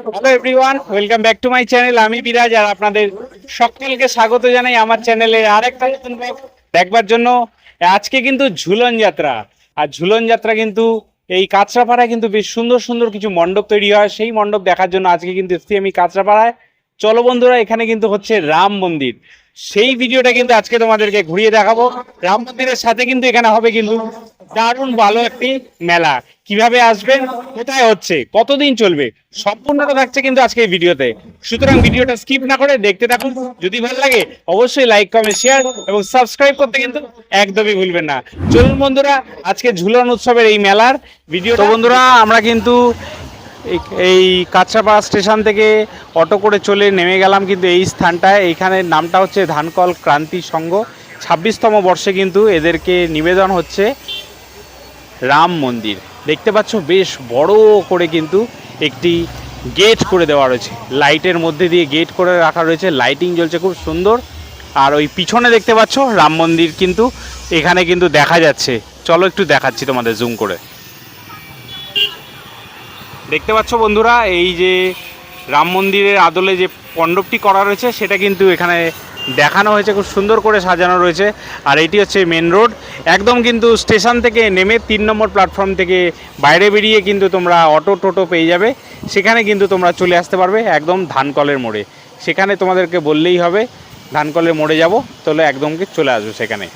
Hello everyone, welcome back to my channel. আমি বিরাজ আর আপনাদের সকলকে স্বাগত জানাই আমার চ্যানেলে আরেকটা নতুন ব্লগ দেখবার জন্য। আজকে কিন্তু ঝুলন যাত্রা, আর ঝুলন যাত্রা কিন্তু এই কাঁচরাপাড়ায় কিন্তু বেশ সুন্দর সুন্দর কিছু মণ্ডপ তৈরি হয়। সেই মণ্ডপ দেখার জন্য আজকে কিন্তু এসেছি আমি কাঁচরাপাড়ায়। চলো বন্ধুরা, এখানে কিন্তু হচ্ছে রাম মন্দির, সেই ভিডিওটা কিন্তু আজকে তোমাদেরকে ঘুরিয়ে দেখাবো। রাম মন্দিরের সাথে কিন্তু এখানে হবে কিন্তু দারুণ ভালো একটি মেলা। কিভাবে আসবেন, কোথায় হচ্ছে, কতদিন চলবে, সম্পূর্ণটা থাকছে কিন্তু আজকে এই ভিডিওতে। সুতরাং ভিডিওটা স্কিপ না করে দেখতে থাকুন। যদি ভালো লাগে অবশ্যই লাইক, কমেন্ট, শেয়ার এবং সাবস্ক্রাইব করতে কিন্তু একদমই ভুলবেন না। চলুন বন্ধুরা, আজকে ঝুলন উৎসবের এই মেলার ভিডিও। তো বন্ধুরা, আমরা কিন্তু এই কাঁচরাপাড়া স্টেশন থেকে অটো করে চলে নেমে গেলাম কিন্তু এই স্থানটায়। এইখানের নামটা হচ্ছে ধানকল ক্রান্তি সংঘ। 26তম বর্ষে কিন্তু এদেরকে নিবেদন হচ্ছে রাম মন্দির। দেখতে পাচ্ছ বেশ বড় করে কিন্তু একটি গেট করে দেওয়া রয়েছে, লাইটের মধ্যে দিয়ে গেট করে রাখা রয়েছে, লাইটিং জ্বলছে খুব সুন্দর। আর ওই পিছনে দেখতে পাচ্ছ রাম মন্দির কিন্তু এখানে কিন্তু দেখা যাচ্ছে। চলো একটু দেখাচ্ছি তোমাদের জুম করে। দেখতে পাচ্ছ বন্ধুরা, এই যে রাম মন্দিরের আদলে যে মণ্ডপটি করা রয়েছে সেটা কিন্তু এখানে দেখানো হয়েছে, খুব সুন্দর করে সাজানো রয়েছে। আর এটি হচ্ছে মেন রোড, একদম কিন্তু স্টেশন থেকে নেমে 3 নম্বর প্ল্যাটফর্ম থেকে বাইরে বেরিয়ে কিন্তু তোমরা অটো টোটো পেয়ে যাবে। সেখানে কিন্তু তোমরা চলে আসতে পারবে একদম ধানকলের মোড়ে। সেখানে তোমাদেরকে বললেই হবে ধানকলের মোড়ে যাব, তাহলে একদমকে চলে আসবে সেখানে।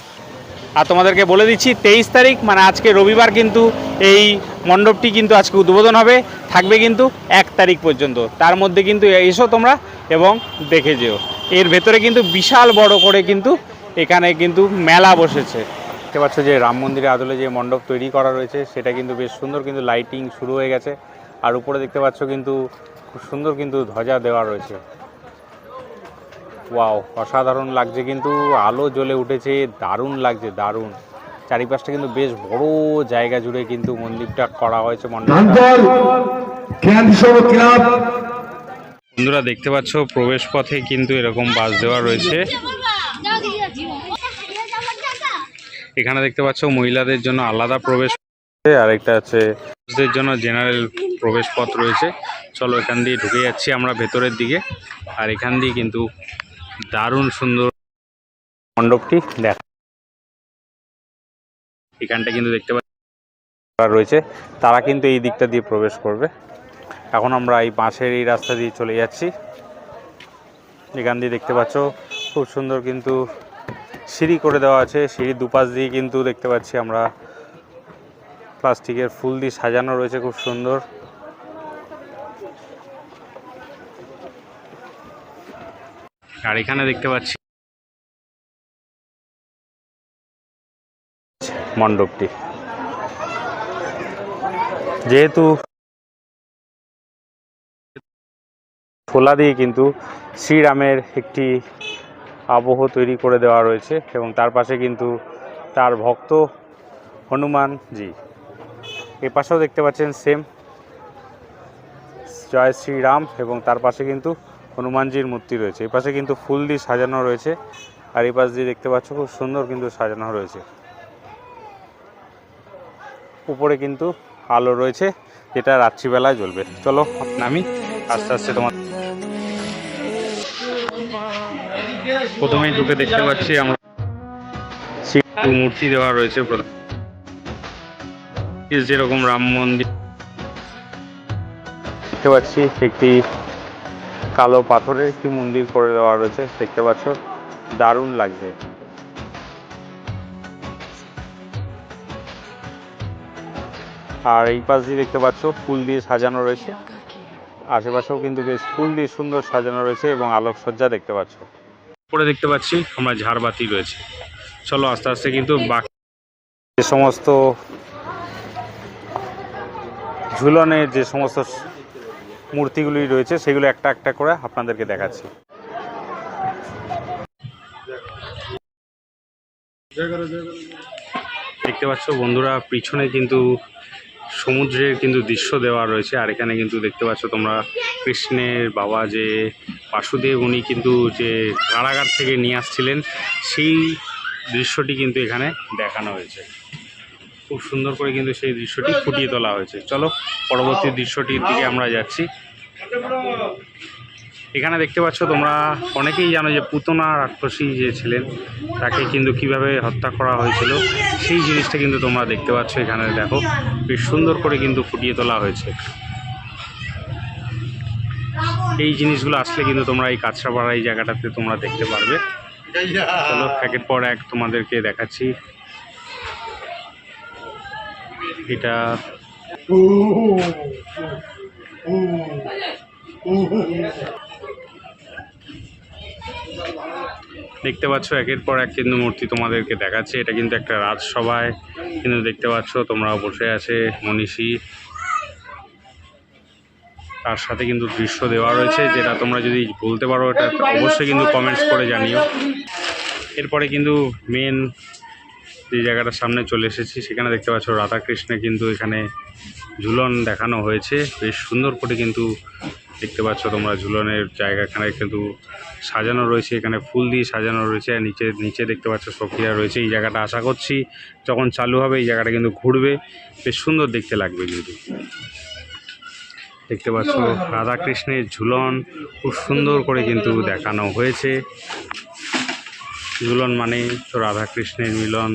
আর তোমাদেরকে বলে দিচ্ছি 23 তারিখ মানে আজকে রবিবার কিন্তু এই মণ্ডপটি কিন্তু আজকে উদ্বোধন হবে, থাকবে কিন্তু 1 তারিখ পর্যন্ত। তার মধ্যে কিন্তু এসো তোমরা এবং দেখে যেও। এর ভেতরে কিন্তু বিশাল বড় করে কিন্তু এখানে কিন্তু মেলা বসেছে। দেখতে পাচ্ছ যে রাম মন্দিরের আদলে যে মণ্ডপ তৈরি করা রয়েছে সেটা কিন্তু বেশ সুন্দর, কিন্তু লাইটিং শুরু হয়ে গেছে। আর উপরে দেখতে পাচ্ছ কিন্তু খুব সুন্দর কিন্তু ধ্বজা দেওয়া রয়েছে। ওয়াও, অসাধারণ লাগছে, কিন্তু আলো জ্বলে উঠেছে, দারুণ লাগছে, দারুণ। চারিপাশটা কিন্তু বেশ বড় জায়গা জুড়ে কিন্তু মন্দিরটা করা হয়েছে। বন্ধুরা দেখতে পাচ্ছ প্রবেশ পথে কিন্তু এরকম বাস দেওয়া রয়েছে। এখানে দেখতে পাচ্ছ মহিলাদের জন্য আলাদা প্রবেশ, আর একটা আছে পুরুষদের জন্য জেনারেল প্রবেশ পথ রয়েছে। চলো এখান দিয়ে ঢুকে যাচ্ছি আমরা ভেতরের দিকে। আর এখান দিয়ে কিন্তু দারুণ সুন্দর মণ্ডপটি দেখ, এখানটা কিন্তু দেখতে পাচ্ছি রয়েছে, তারা কিন্তু এই দিকটা দিয়ে প্রবেশ করবে। এখন আমরা এই বাঁশের এই রাস্তা দিয়ে চলে যাচ্ছি। এখান দিয়ে দেখতে পাচ্ছ খুব সুন্দর কিন্তু সিঁড়ি করে দেওয়া আছে। সিঁড়ির দুপাশ দিয়ে কিন্তু দেখতে পাচ্ছি আমরা প্লাস্টিকের ফুল দিয়ে সাজানো রয়েছে, খুব সুন্দর। আর এখানে দেখতে পাচ্ছি মণ্ডপটি, যেহেতু থোলা দিয়ে কিন্তু শ্রীরামের একটি আবহ তৈরি করে দেওয়া রয়েছে, এবং তার পাশে কিন্তু তার ভক্ত হনুমানজি। এ পাশেও দেখতে পাচ্ছেন সেম জয় শ্রীরাম, এবং তার পাশে কিন্তু হনুমানজির মূর্তি রয়েছে। এই পাশে কিন্তু ফুল দিয়ে সাজানো রয়েছে, আর এই পাশ দিয়ে দেখতে পাচ্ছ খুব সুন্দর কিন্তু সাজানো রয়েছে। উপরে কিন্তু আলো রয়েছে, যেটা রাত্রিবেলায় জ্বলবে। চলো আমি আস্তে আস্তে তোমার প্রথমেই ঢুকে দেখতে পাচ্ছি আমরা মূর্তি দেওয়া রয়েছে, যেরকম রাম মন্দির দেখতে পাচ্ছি একটি কালো পাথরের একটি মন্দির করে দেওয়া রয়েছে। দেখতে পাচ্ছ দারুণ লাগছে। আর এই পাশ দিয়ে দেখতে পাচ্ছ ফুল দিয়ে সাজানো রয়েছে, আশেপাশেও কিন্তু বেশ ফুল দিয়ে সুন্দর সাজানো রয়েছে এবং আলোকসজ্জা দেখতে পাচ্ছ। উপরে দেখতে পাচ্ছি আমরা ঝাড়বাতি রয়েছে। চলো আস্তে আস্তে কিন্তু বাকি যে সমস্ত ঝুলনের যে সমস্ত মূর্তিগুলি রয়েছে সেগুলো একটা একটা করে আপনাদেরকে দেখাচ্ছি। দেখতে পাচ্ছ বন্ধুরা, পিছনে কিন্তু সমুদ্রের কিন্তু দৃশ্য দেওয়া রয়েছে। আর এখানে কিন্তু দেখতে পাচ্ছ তোমরা কৃষ্ণের বাবা যে বাসুদেব, উনি কিন্তু যে কারাগার থেকে নিয়ে আসছিলেন সেই দৃশ্যটি কিন্তু এখানে দেখানো হয়েছে। খুব সুন্দর করে কিন্তু সেই দৃশ্যটি ফুটিয়ে তোলা হয়েছে। চলো পরবর্তী দৃশ্যটির দিকে আমরা যাচ্ছি। এখানে দেখতে পাচ্ছ তোমরা অনেকেই জানো যে পুতনা রাক্ষসী যে ছিলেন তাকে কিন্তু কিভাবে হত্যা করা হয়েছিল সেই জিনিসটা কিন্তু তোমরা দেখতে পাচ্ছ। এখানে দেখো বেশ সুন্দর করে কিন্তু ফুটিয়ে তোলা হয়েছে। এই জিনিসগুলো আসলে কিন্তু তোমরা এই কাঁচরাপাড়া এই জায়গাটাতে তোমরা দেখতে পারবে। চলো একের পর এক তোমাদেরকে দেখাচ্ছি। এটা দেখতে পাচ্ছ একের পর এক কিন্তু মূর্তি তোমাদেরকে দেখাচ্ছে। এটা কিন্তু একটা রাজসভায় কিন্তু দেখতে পাচ্ছ তোমরা বসে আছে মনীষী, তার সাথে কিন্তু দৃশ্য দেওয়া রয়েছে, যেটা তোমরা যদি বলতে পারো এটা অবশ্যই কিন্তু কমেন্টস করে জানিও। এরপরে কিন্তু মেন যে জায়গাটার সামনে চলে এসেছি সেখানে দেখতে পাচ্ছ রাধাকৃষ্ণের কিন্তু এখানে ঝুলন দেখানো হয়েছে। বেশ সুন্দর করে কিন্তু দেখতে পাচ্ছ তোমরা ঝুলনের জায়গাখানে কিন্তু সাজানো রয়েছে, এখানে ফুল দিয়ে সাজানো রয়েছে। আর নিচে দেখতে পাচ্ছ সফিয়া রয়েছে। এই জায়গাটা আশা করছি যখন চালু হবে এই জায়গাটা কিন্তু ঘুরবে, বেশ সুন্দর দেখতে লাগবে। কিন্তু দেখতে পাচ্ছ রাধাকৃষ্ণের ঝুলন খুব সুন্দর করে কিন্তু দেখানো হয়েছে। ঝুলন মানে তো রাধাকৃষ্ণের মিলন,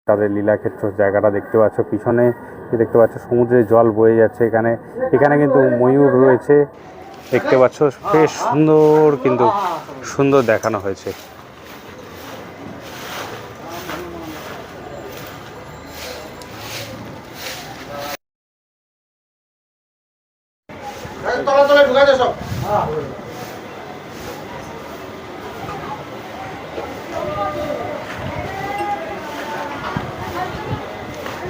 তাদের লীলাক্ষেত্র জায়গাটা দেখতে পাচ্ছ। পিছনে দেখতে পাচ্ছ সমুদ্রের জল বয়ে যাচ্ছে। এখানে কিন্তু ময়ূর রয়েছে দেখতে পাচ্ছ। বেশ সুন্দর দেখানো হয়েছে।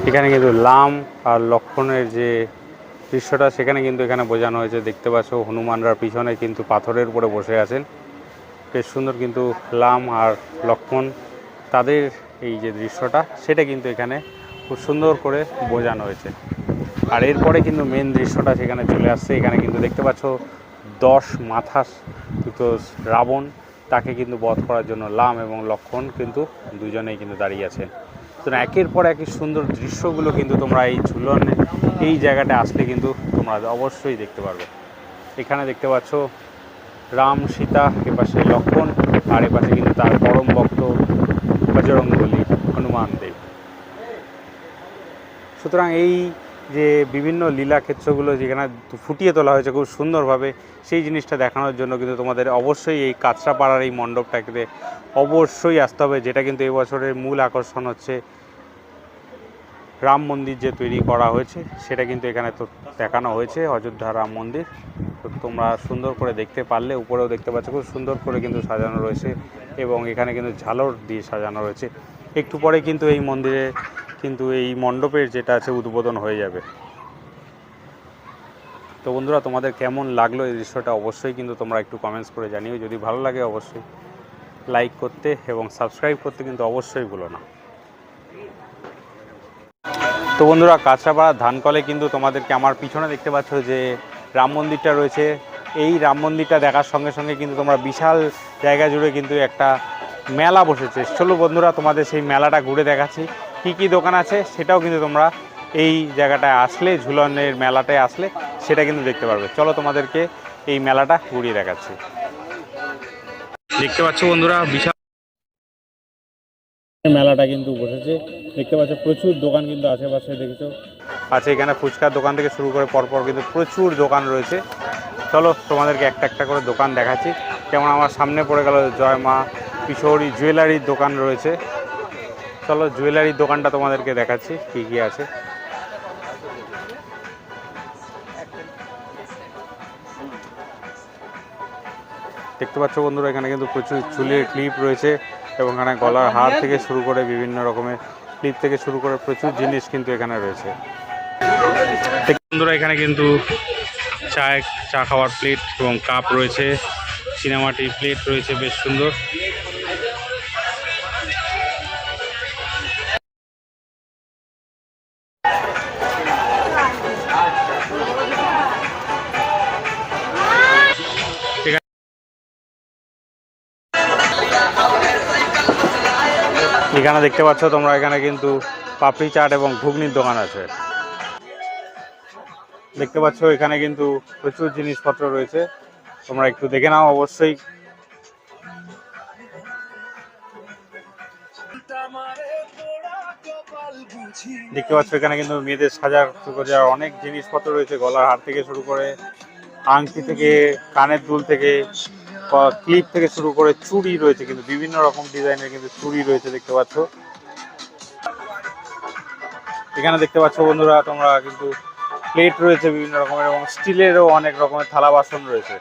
এখানে কিন্তু লাম আর লক্ষণের যে দৃশ্যটা সেখানে কিন্তু এখানে বোঝানো হয়েছে। দেখতে পাচ্ছ হনুমানরা পিছনে কিন্তু পাথরের উপরে বসে আছেন। বেশ সুন্দর কিন্তু লাম আর লক্ষ্মণ তাদের এই যে দৃশ্যটা সেটা কিন্তু এখানে খুব সুন্দর করে বোঝানো হয়েছে। আর এরপরে কিন্তু মেন দৃশ্যটা সেখানে চলে আসছে। এখানে কিন্তু দেখতে পাচ্ছ 10 মাথা তো রাবণ, তাকে কিন্তু বধ করার জন্য লাম এবং লক্ষ্মণ কিন্তু দুজনেই কিন্তু দাঁড়িয়ে আছেন। তো একের পর একই সুন্দর দৃশ্যগুলো কিন্তু তোমরা এই ঝুলনে এই জায়গাটা আসলে কিন্তু তোমরা অবশ্যই দেখতে পারবে। এখানে দেখতে পাচ্ছ রাম সীতা, এপাশে লক্ষ্মণ, আর এপাশে কিন্তু তার পরম ভক্ত বজরংবলী হনুমান দেব। সুতরাং এই যে বিভিন্ন লীলাক্ষেত্রগুলো যেখানে ফুটিয়ে তোলা হয়েছে খুব সুন্দরভাবে, সেই জিনিসটা দেখানোর জন্য কিন্তু তোমাদের অবশ্যই এই কাঁচরাপাড়ার এই মণ্ডপটাকে অবশ্যই আসতে হবে। যেটা কিন্তু এই বছরের মূল আকর্ষণ হচ্ছে রাম মন্দির যে তৈরি করা হয়েছে সেটা কিন্তু এখানে তো দেখানো হয়েছে, অযোধ্যা রাম মন্দির। তো তোমরা সুন্দর করে দেখতে পারলে, উপরেও দেখতে পাচ্ছ খুব সুন্দর করে কিন্তু সাজানো রয়েছে এবং এখানে কিন্তু ঝালর দিয়ে সাজানো রয়েছে। একটু পরে কিন্তু এই মন্দিরে কিন্তু এই মণ্ডপের যেটা আছে উদ্বোধন হয়ে যাবে। তো বন্ধুরা তোমাদের কেমন লাগলো এই দৃশ্যটা অবশ্যই কিন্তু তোমরা একটু কমেন্টস করে জানিও। যদি ভালো লাগে অবশ্যই লাইক করতে এবং সাবস্ক্রাইব করতে কিন্তু অবশ্যই ভুলো না। তো বন্ধুরা কাঁচরাপাড়া ধানকলে কিন্তু তোমাদেরকে আমার পিছনে দেখতে পাচ্ছ যে রাম মন্দিরটা রয়েছে। এই রাম মন্দিরটা দেখার সঙ্গে সঙ্গে কিন্তু তোমরা বিশাল জায়গা জুড়ে কিন্তু একটা মেলা বসেছে। চলো বন্ধুরা তোমাদের সেই মেলাটা ঘুরে দেখাচ্ছি, কী কী দোকান আছে সেটাও কিন্তু তোমরা এই জায়গাটায় আসলে, ঝুলনের মেলাটায় আসলে সেটা কিন্তু দেখতে পারবে। চলো তোমাদেরকে এই মেলাটা ঘুরিয়ে দেখাচ্ছি। দেখতে পাচ্ছ বন্ধুরা বিশাল মেলাটা কিন্তু বসেছে। দেখতে পাচ্ছ প্রচুর দোকান কিন্তু আশেপাশে দেখেছো আছে। এখানে ফুচকার দোকান থেকে শুরু করে পরপর কিন্তু প্রচুর দোকান রয়েছে। চলো তোমাদেরকে একটা একটা করে দোকান দেখাচ্ছি। যেমন আমার সামনে পড়ে গেল জয় মা কিশোরী জুয়েলারির দোকান রয়েছে। চলো জুয়েলারির দোকানটা তোমাদেরকে দেখাচ্ছি কী কী আছে। দেখতে পাচ্ছ বন্ধুরা এখানে কিন্তু প্রচুর চুলের ক্লিপ রয়েছে এবং এখানে গলার হার থেকে শুরু করে বিভিন্ন রকমের ক্লিপ থেকে শুরু করে প্রচুর জিনিস কিন্তু এখানে রয়েছে। বন্ধুরা এখানে কিন্তু চা খাওয়ার প্লেট এবং কাপ রয়েছে, সিনেমাটির প্লেট রয়েছে বেশ সুন্দর। এখানে দেখতে পাচ্ছ তোমরা এখানে কিন্তু পাপড়ি চাট এবং ঘুগনির দোকান আছে। দেখতে পাচ্ছ এখানে কিন্তু প্রচুর জিনিসপত্র রয়েছে, তোমরা একটু দেখে নাও অবশ্যই। দেখতে পাচ্ছ এখানে কিন্তু মেয়েদের সাজার অনেক জিনিসপত্র রয়েছে, গলার হার থেকে শুরু করে আংটি থেকে কানের দুল থেকে ক্লিপ থেকে শুরু করে চুড়ি রয়েছে, কিন্তু বিভিন্ন রকম ডিজাইনের কিন্তু চুড়ি রয়েছে দেখতে পাচ্ছ। এখানে দেখতে পাচ্ছ বন্ধুরা তোমরা কিন্তু প্লেট রয়েছে বিভিন্ন রকমের এবং স্টিলেরও অনেক রকমের থালা বাসন রয়েছে।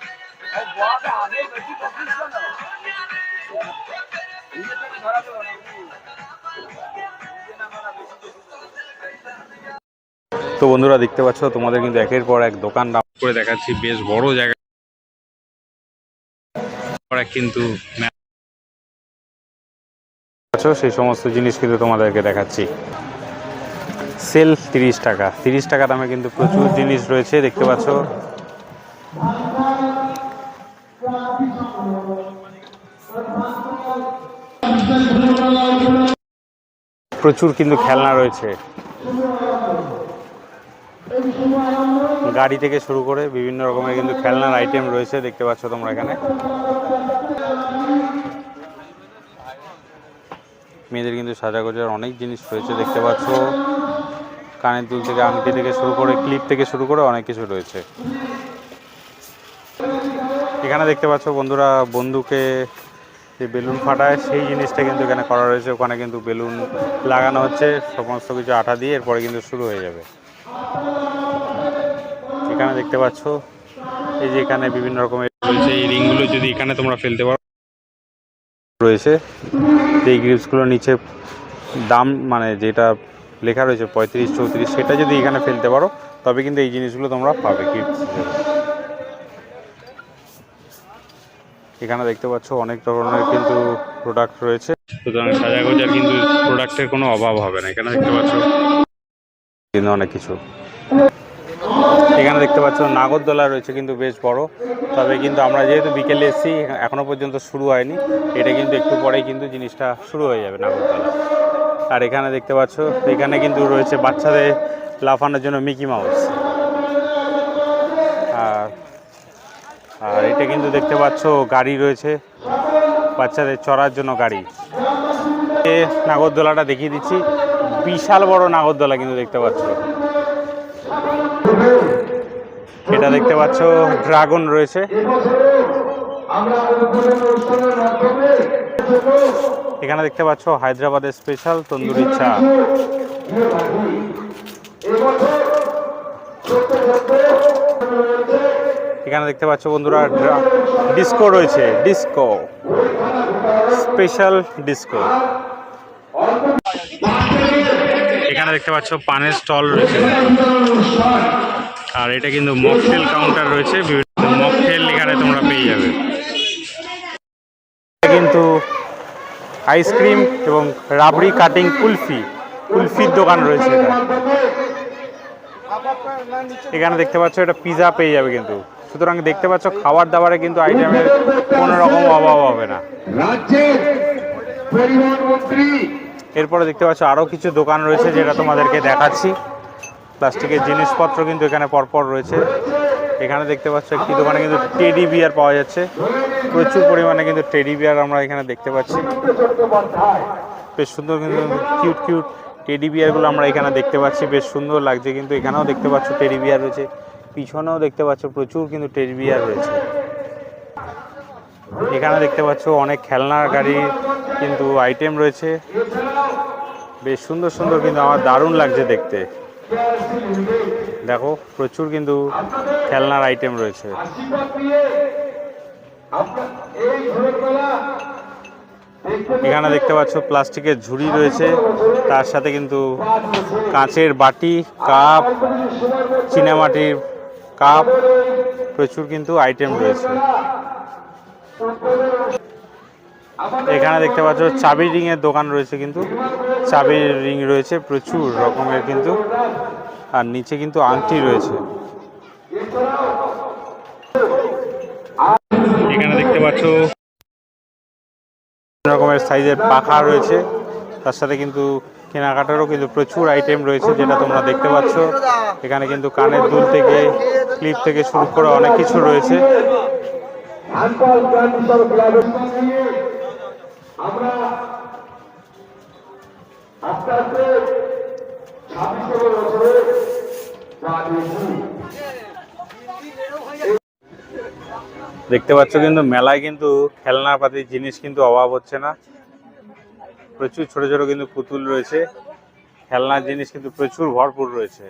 তো বন্ধুরা দেখতে পাচ্ছ তোমাদের কিন্তু একের পর এক দোকান করে দেখাচ্ছি, বেশ বড় জায়গা কিন্তু সেই সমস্ত জিনিস কিন্তু তোমাদেরকে দেখাচ্ছি। সেল 30 টাকা, 30 টাকা দামে কিন্তু প্রচুর জিনিস রয়েছে দেখতে পাচ্ছ। প্রচুর কিন্তু খেলনা রয়েছে, গাড়ি থেকে শুরু করে বিভিন্ন রকমের কিন্তু খেলনার আইটেম রয়েছে দেখতে পাচ্ছ তোমরা। এখানে মেয়েদের কিন্তু সাজাগোজার অনেক জিনিস রয়েছে দেখতে পাচ্ছ, কানের দুল থেকে আংটি থেকে শুরু করে ক্লিপ থেকে শুরু করে অনেক কিছু রয়েছে। এখানে দেখতে পাচ্ছ বন্ধুরা বন্দুকে যে বেলুন ফাটায় সেই জিনিসটা কিন্তু এখানে করা রয়েছে, ওখানে কিন্তু বেলুন লাগানো হচ্ছে সমস্ত কিছু আঠা দিয়ে, এরপরে কিন্তু শুরু হয়ে যাবে। এখানে দেখতে পাচ্ছ এই যে এখানে বিভিন্ন রকমের রয়েছে, এই রিংগুলো যদি এখানে তোমরা ফেলতে পারো রয়েছে, এই গ্রিপসগুলো নিচে দাম মানে যেটা লেখা রয়েছে 35-34, সেটা যদি এখানে ফেলতে পারো তবে কিন্তু এই জিনিসগুলো তোমরা পাবে গিফট হিসেবে। এখানে দেখতে পাচ্ছ অনেক ধরনের কিন্তু প্রোডাক্ট রয়েছে, সুতরাং সাজাগোজার কিন্তু প্রোডাক্টের কোনো অভাব হবে না। এখানে দেখতে পাচ্ছ কিন্তু অনেক কিছু। এখানে দেখতে পাচ্ছ নাগরদোলা রয়েছে কিন্তু বেশ বড়, তবে কিন্তু আমরা যেহেতু বিকেলে এসেছি এখনো পর্যন্ত শুরু হয়নি, এটা কিন্তু একটু পরেই কিন্তু জিনিসটা শুরু হয়ে যাবে নাগরদোলা। আর এখানে দেখতে পাচ্ছ এখানে কিন্তু রয়েছে বাচ্চাদের লাফানোর জন্য মিকি মাউস, আর এটা কিন্তু দেখতে পাচ্ছ গাড়ি রয়েছে বাচ্চাদের চড়ার জন্য গাড়ি। নাগরদোলাটা দেখিয়ে দিচ্ছি, বিশাল বড় নাগরদোলা কিন্তু দেখতে পাচ্ছ। এটা দেখতে পাচ্ছ ড্রাগন রয়েছে। এখানে দেখতে পাচ্ছ হায়দ্রাবাদের স্পেশাল তন্দুরি চা। এখানে দেখতে পাচ্ছ বন্ধুরা ডিস্কো রয়েছে, ডিস্কো স্পেশাল ডিস্কো। এখানে দেখতে পাচ্ছ পানের স্টল রয়েছে, আর এটা কিন্তু মকটেল কাউন্টার রয়েছে, বিভিন্ন মকটেল এখানে তোমরা পেয়ে যাবে। কিন্তু আইসক্রিম এবং রাবড়ি কাটিং কুলফির দোকান রয়েছে। এখানে দেখতে পাচ্ছ এটা পিজা পেয়ে যাবে কিন্তু, সুতরাং দেখতে পাচ্ছ খাবার দাবারে কিন্তু আইটেমের কোনো রকম অভাব হবে না। এরপরে দেখতে পাচ্ছ আরও কিছু দোকান রয়েছে যেটা তোমাদেরকে দেখাচ্ছি। প্লাস্টিকের জিনিসপত্র কিন্তু এখানে পরপর রয়েছে। এখানে দেখতে পাচ্ছ একটি দোকানে কিন্তু টেডি বিয়ার পাওয়া যাচ্ছে, প্রচুর পরিমাণে কিন্তু টেডি বিয়ার আমরা এখানে দেখতে পাচ্ছি। বেশ সুন্দর কিন্তু কিউট টেডি বিয়ারগুলো আমরা এখানে দেখতে পাচ্ছি, বেশ সুন্দর লাগছে কিন্তু। এখানেও দেখতে পাচ্ছ টেডি বিয়ার রয়েছে, পিছনেও দেখতে পাচ্ছ প্রচুর কিন্তু টেডি বিয়ার রয়েছে। এখানে দেখতে পাচ্ছ অনেক খেলনার গাড়ির কিন্তু আইটেম রয়েছে, বেশ সুন্দর কিন্তু আমার দারুণ লাগছে দেখতে। দেখো প্রচুর কিন্তু খেলনার আইটেম রয়েছে। এখানে দেখতে পাচ্ছ প্লাস্টিকের ঝুড়ি রয়েছে, তার সাথে কিন্তু কাঁচের বাটি, কাপ, চীনামাটির কাপ, প্রচুর কিন্তু আইটেম রয়েছে। এখানে দেখতে পাচ্ছ চাবির রিংয়ের দোকান রয়েছে, কিন্তু চাবির রিং রয়েছে প্রচুর রকমের কিন্তু, আর নিচে কিন্তু আংটি রয়েছে। এখানে দেখতে পাচ্ছ রকমের সাইজের পাখা রয়েছে, তার সাথে কিন্তু কেনাকাটারও কিন্তু প্রচুর আইটেম রয়েছে, যেটা তোমরা দেখতে পাচ্ছ। এখানে কিন্তু কানের দুল থেকে ক্লিপ থেকে শুরু করে অনেক কিছু রয়েছে। দেখতে পাচ্ছ কিন্তু মেলায় কিন্তু খেলনাপাতির জিনিস কিন্তু অভাব হচ্ছে না। প্রচুর ছোট ছোট কিন্তু পুতুল রয়েছে, খেলনার জিনিস কিন্তু প্রচুর ভরপুর রয়েছে।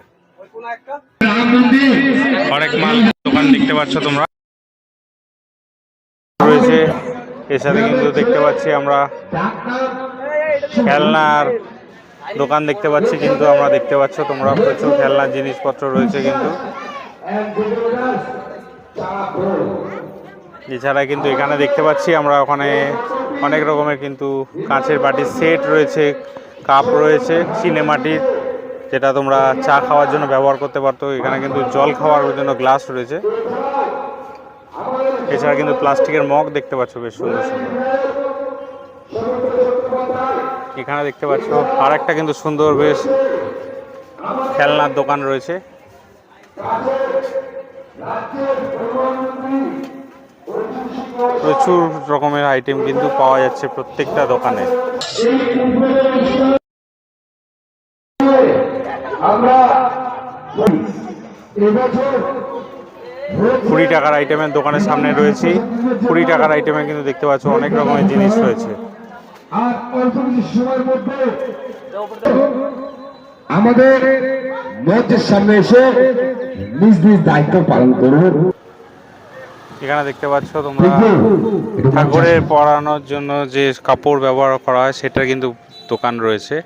অনেক মাল দোকান দেখতে পাচ্ছ তোমরা রয়েছে। এর সাথে কিন্তু দেখতে পাচ্ছি আমরা খেলনার দোকান দেখতে পাচ্ছি, কিন্তু আমরা দেখতে পাচ্ছ তোমরা প্রচুর খেলনার জিনিসপত্র রয়েছে কিন্তু। এছাড়া কিন্তু এখানে দেখতে পাচ্ছি আমরা ওখানে অনেক রকমের কিন্তু কাঁচের বাটির সেট রয়েছে, কাপ রয়েছে সিনেমাটির, যেটা তোমরা চা খাওয়ার জন্য ব্যবহার করতে পারতো। এখানে কিন্তু জল খাওয়ার জন্য গ্লাস রয়েছে। এছাড়া কিন্তু প্লাস্টিকের মগ দেখতে পাচ্ছ বেশ সুন্দর সুন্দর। এখানে দেখতে পাচ্ছ আর একটা কিন্তু সুন্দর বেশ খেলনার দোকান রয়েছে। প্রচুর রকমের আইটেম কিন্তু পাওয়া যাচ্ছে প্রত্যেকটা দোকানে। 20 টাকার আইটেমের দোকানের সামনে রয়েছি। 20 টাকার আইটেমে কিন্তু দেখতে পাচ্ছ অনেক রকমের জিনিস রয়েছে। আমাদের মঞ্চের সামনে এসে নিজ নিজ দায়িত্ব পালন করুন। এখানে দেখতে পাচ্ছ তোমরা ঠাকুরের পরানোর জন্য যে কাপড় ব্যবহার করা হয় সেটা কিন্তু দোকান রয়েছে।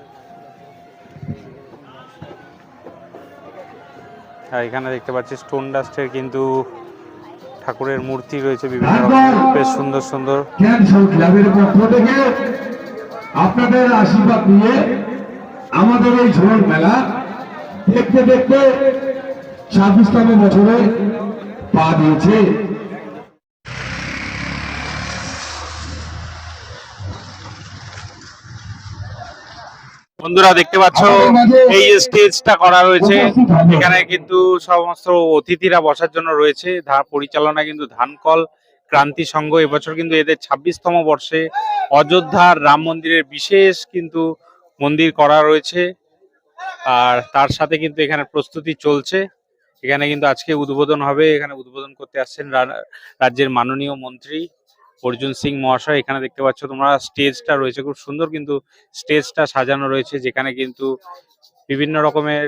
আর এখানে দেখতে পাচ্ছি স্টোন ডাস্টের কিন্তু ঠাকুরের মূর্তি রয়েছে বিভিন্ন রকমের, বেশ সুন্দর সুন্দর। ক্লাবের পক্ষ থেকে আপনাদের আশীর্বাদ নিয়ে আমাদের এই ঝোল মেলা দেখতে দেখতে 26তম বছরে পা দিয়েছে। বন্ধুরা দেখতে পাচ্ছ এই স্টেজটা করা রয়েছে, এখানে কিন্তু সমস্ত অতিথিরা বসার জন্য রয়েছে। পরিচালনা কিন্তু ধানকল ক্রান্তি সংঘ। এবছর কিন্তু এদের 26তম বর্ষে অযোধ্যার রাম মন্দিরের বিশেষ কিন্তু মন্দির করা রয়েছে, আর তার সাথে কিন্তু এখানে প্রস্তুতি চলছে। এখানে কিন্তু আজকে উদ্বোধন হবে। এখানে উদ্বোধন করতে আসছেন রাজ্যের মাননীয় মন্ত্রী অর্জুন সিং মহাশয়। এখানে দেখতে পাচ্ছ তোমরা স্টেজটা রয়েছে, খুব সুন্দর কিন্তু স্টেজটা সাজানো রয়েছে, যেখানে কিন্তু বিভিন্ন রকমের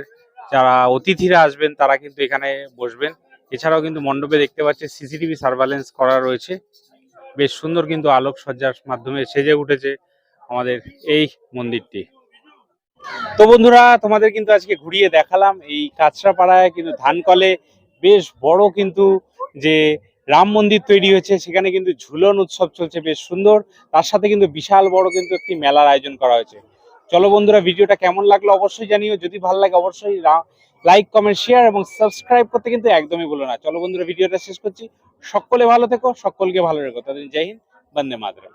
যারা অতিথিরা আসবেন তারা কিন্তু এখানে বসবেন। এছাড়াও কিন্তু মণ্ডপে দেখতে পাচ্ছি সিসিটিভি সার্ভেলেন্স করা রয়েছে। বেশ সুন্দর কিন্তু আলোকসজ্জার মাধ্যমে সেজে উঠেছে আমাদের এই মন্দিরটি। তো বন্ধুরা তোমাদের কিন্তু আজকে ঘুরিয়ে দেখালাম এই কাঁচরাপাড়ায় কিন্তু ধানকলে বেশ বড় কিন্তু যে রাম মন্দির তৈরি হয়েছে, সেখানে কিন্তু ঝুলন উৎসব চলছে বেশ সুন্দর। তার সাথে কিন্তু বিশাল বড় কিন্তু একটি মেলার আয়োজন করা হয়েছে। চলো বন্ধুরা, ভিডিওটা কেমন লাগলো অবশ্যই জানিও। যদি ভালো লাগে অবশ্যই লাইক কমেন্ট শেয়ার এবং সাবস্ক্রাইব করতে কিন্তু একদমই ভুলো না। চলো বন্ধুরা, ভিডিওটা শেষ করছি। সকলে ভালো থেকো, সকলকে ভালো রেখো। ততদিন জয় হিন্দ, বন্দে মাতরম।